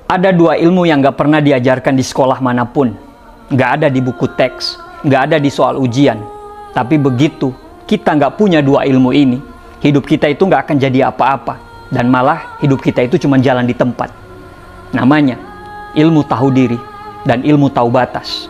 Ada dua ilmu yang gak pernah diajarkan di sekolah manapun. Gak ada di buku teks, gak ada di soal ujian. Tapi begitu kita gak punya dua ilmu ini, hidup kita itu gak akan jadi apa-apa. Dan malah hidup kita itu cuma jalan di tempat. Namanya ilmu tahu diri dan ilmu tahu batas.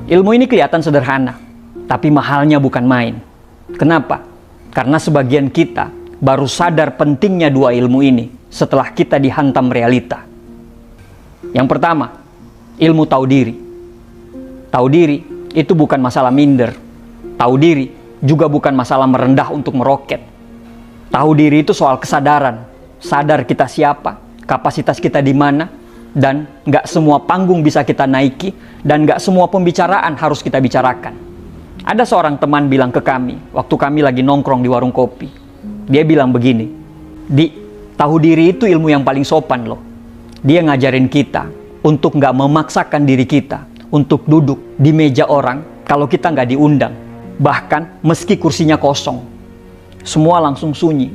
Ilmu ini kelihatan sederhana, tapi mahalnya bukan main. Kenapa? Karena sebagian kita baru sadar pentingnya dua ilmu ini setelah kita dihantam realita. Yang pertama, ilmu tahu diri. Tahu diri itu bukan masalah minder. Tahu diri juga bukan masalah merendah untuk meroket. Tahu diri itu soal kesadaran. Sadar kita siapa, kapasitas kita di mana, dan gak semua panggung bisa kita naiki, dan gak semua pembicaraan harus kita bicarakan. Ada seorang teman bilang ke kami, waktu kami lagi nongkrong di warung kopi. Dia bilang begini, tahu diri itu ilmu yang paling sopan loh. Dia ngajarin kita untuk gak memaksakan diri kita untuk duduk di meja orang kalau kita gak diundang. Bahkan meski kursinya kosong, semua langsung sunyi.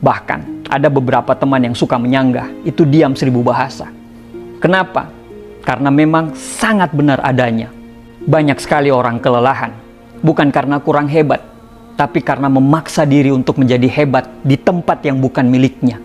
Bahkan ada beberapa teman yang suka menyanggah, itu diam 1000 bahasa. Kenapa? Karena memang sangat benar adanya. Banyak sekali orang kelelahan, bukan karena kurang hebat, tapi karena memaksa diri untuk menjadi hebat di tempat yang bukan miliknya.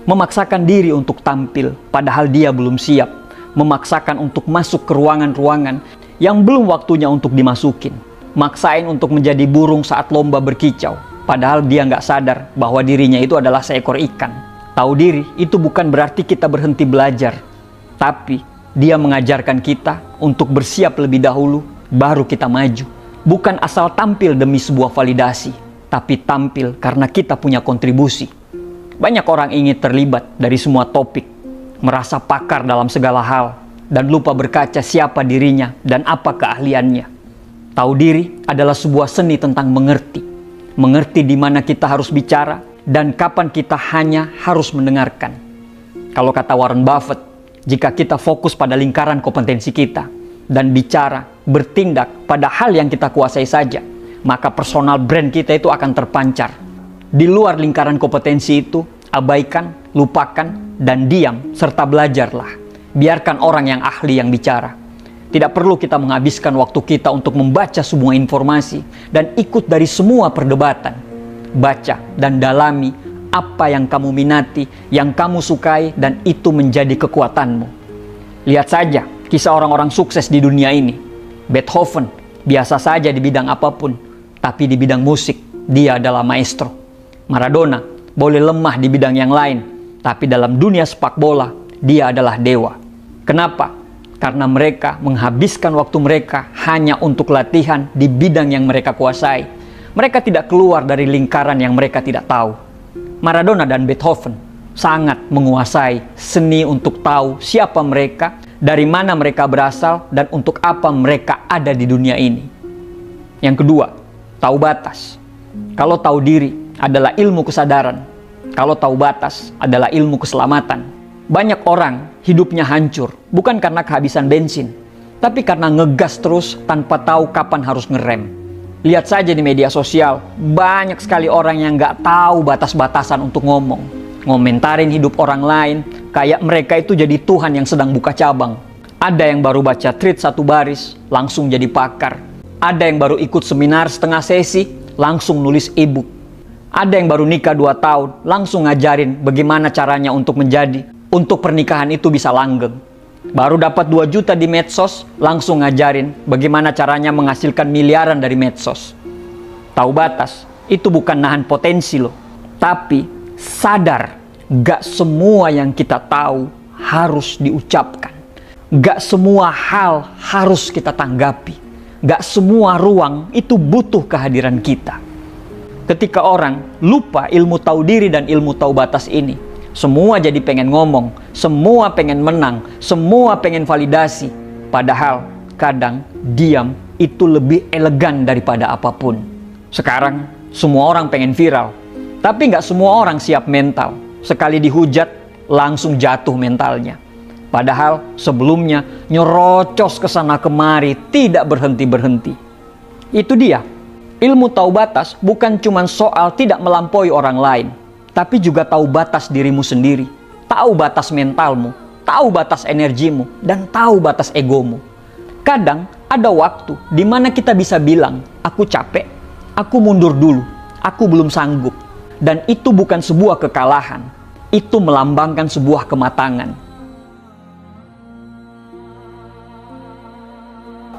Memaksakan diri untuk tampil, padahal dia belum siap. Memaksakan untuk masuk ke ruangan-ruangan yang belum waktunya untuk dimasukin. Maksain untuk menjadi burung saat lomba berkicau, padahal dia nggak sadar bahwa dirinya itu adalah seekor ikan. Tahu diri itu bukan berarti kita berhenti belajar, tapi dia mengajarkan kita untuk bersiap lebih dahulu, baru kita maju. Bukan asal tampil demi sebuah validasi, tapi tampil karena kita punya kontribusi. Banyak orang ingin terlibat dari semua topik, merasa pakar dalam segala hal, dan lupa berkaca siapa dirinya dan apa keahliannya. Tahu diri adalah sebuah seni tentang mengerti. Mengerti di mana kita harus bicara, dan kapan kita hanya harus mendengarkan. Kalau kata Warren Buffett, jika kita fokus pada lingkaran kompetensi kita dan bicara, bertindak pada hal yang kita kuasai saja, maka personal brand kita itu akan terpancar. Di luar lingkaran kompetensi itu, abaikan, lupakan, dan diam, serta belajarlah. Biarkan orang yang ahli yang bicara. Tidak perlu kita menghabiskan waktu kita untuk membaca semua informasi dan ikut dari semua perdebatan. Baca dan dalami apa yang kamu minati, yang kamu sukai, dan itu menjadi kekuatanmu. Lihat saja kisah orang-orang sukses di dunia ini. Beethoven biasa saja di bidang apapun, tapi di bidang musik dia adalah maestro. Maradona boleh lemah di bidang yang lain, tapi dalam dunia sepak bola dia adalah dewa. Kenapa? Karena mereka menghabiskan waktu mereka hanya untuk latihan di bidang yang mereka kuasai. Mereka tidak keluar dari lingkaran yang mereka tidak tahu. Maradona dan Beethoven sangat menguasai seni untuk tahu siapa mereka, dari mana mereka berasal, dan untuk apa mereka ada di dunia ini. Yang kedua, tahu batas. Kalau tahu diri adalah ilmu kesadaran, kalau tahu batas adalah ilmu keselamatan. Banyak orang hidupnya hancur, bukan karena kehabisan bensin, tapi karena ngegas terus tanpa tahu kapan harus ngerem. Lihat saja di media sosial, banyak sekali orang yang nggak tahu batas-batasan untuk ngomong. Ngomentarin hidup orang lain, kayak mereka itu jadi Tuhan yang sedang buka cabang. Ada yang baru baca tweet 1 baris, langsung jadi pakar. Ada yang baru ikut seminar setengah sesi, langsung nulis e-book. Ada yang baru nikah 2 tahun, langsung ngajarin bagaimana caranya untuk pernikahan itu bisa langgeng. Baru dapat 2 juta di medsos, langsung ngajarin bagaimana caranya menghasilkan miliaran dari medsos. Tahu batas, itu bukan nahan potensi loh. Tapi sadar, gak semua yang kita tahu harus diucapkan. Gak semua hal harus kita tanggapi. Gak semua ruang itu butuh kehadiran kita. Ketika orang lupa ilmu tahu diri dan ilmu tahu batas ini, semua jadi pengen ngomong, semua pengen menang, semua pengen validasi. Padahal kadang diam itu lebih elegan daripada apapun. Sekarang semua orang pengen viral, tapi nggak semua orang siap mental. Sekali dihujat langsung jatuh mentalnya. Padahal sebelumnya nyerocos kesana kemari, tidak berhenti-berhenti. Itu dia Ilmu tahu batas bukan cuma soal tidak melampaui orang lain, tapi juga tahu batas dirimu sendiri, tahu batas mentalmu, tahu batas energimu, dan tahu batas egomu. Kadang ada waktu di mana kita bisa bilang, aku capek, aku mundur dulu, aku belum sanggup. Dan itu bukan sebuah kekalahan, itu melambangkan sebuah kematangan.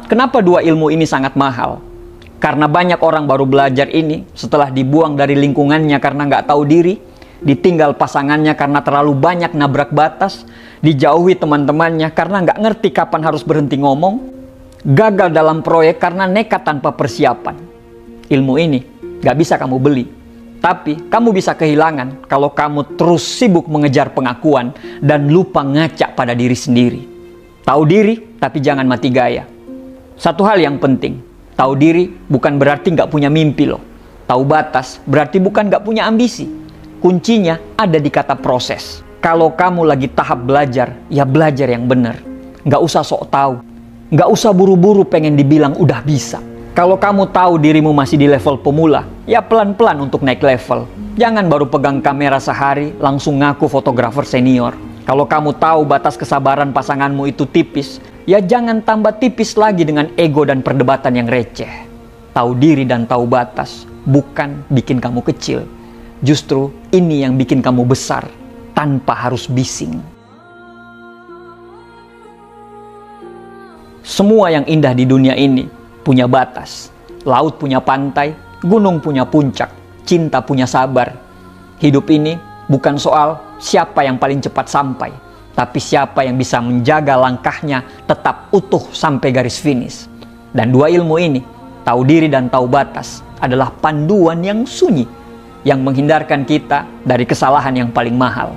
Kenapa dua ilmu ini sangat mahal? Karena banyak orang baru belajar ini setelah dibuang dari lingkungannya karena nggak tahu diri, ditinggal pasangannya karena terlalu banyak nabrak batas, dijauhi teman-temannya karena nggak ngerti kapan harus berhenti ngomong, gagal dalam proyek karena nekat tanpa persiapan. Ilmu ini nggak bisa kamu beli, tapi kamu bisa kehilangan kalau kamu terus sibuk mengejar pengakuan dan lupa ngaca pada diri sendiri. Tahu diri, tapi jangan mati gaya. Satu hal yang penting, tahu diri bukan berarti nggak punya mimpi loh. Tahu batas berarti bukan nggak punya ambisi. Kuncinya ada di kata proses. Kalau kamu lagi tahap belajar, ya belajar yang benar. Nggak usah sok tahu. Nggak usah buru-buru pengen dibilang udah bisa. Kalau kamu tahu dirimu masih di level pemula, ya pelan-pelan untuk naik level. Jangan baru pegang kamera sehari, langsung ngaku fotografer senior. Kalau kamu tahu batas kesabaran pasanganmu itu tipis, ya jangan tambah tipis lagi dengan ego dan perdebatan yang receh. Tahu diri dan tahu batas bukan bikin kamu kecil. Justru ini yang bikin kamu besar tanpa harus bising. Semua yang indah di dunia ini punya batas. Laut punya pantai, gunung punya puncak, cinta punya sabar. Hidup ini bukan soal siapa yang paling cepat sampai, tapi siapa yang bisa menjaga langkahnya tetap utuh sampai garis finish. Dan dua ilmu ini, tahu diri dan tahu batas, adalah panduan yang sunyi yang menghindarkan kita dari kesalahan yang paling mahal,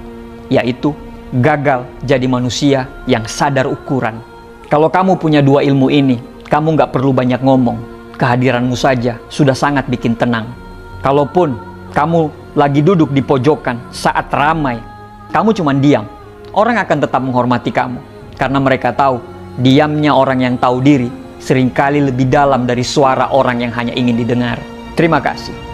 yaitu gagal jadi manusia yang sadar ukuran. Kalau kamu punya dua ilmu ini, kamu nggak perlu banyak ngomong. Kehadiranmu saja sudah sangat bikin tenang. Kalaupun kamu lagi duduk di pojokan saat ramai, kamu cuma diam, orang akan tetap menghormati kamu. Karena mereka tahu, diamnya orang yang tahu diri seringkali lebih dalam dari suara orang yang hanya ingin didengar. Terima kasih.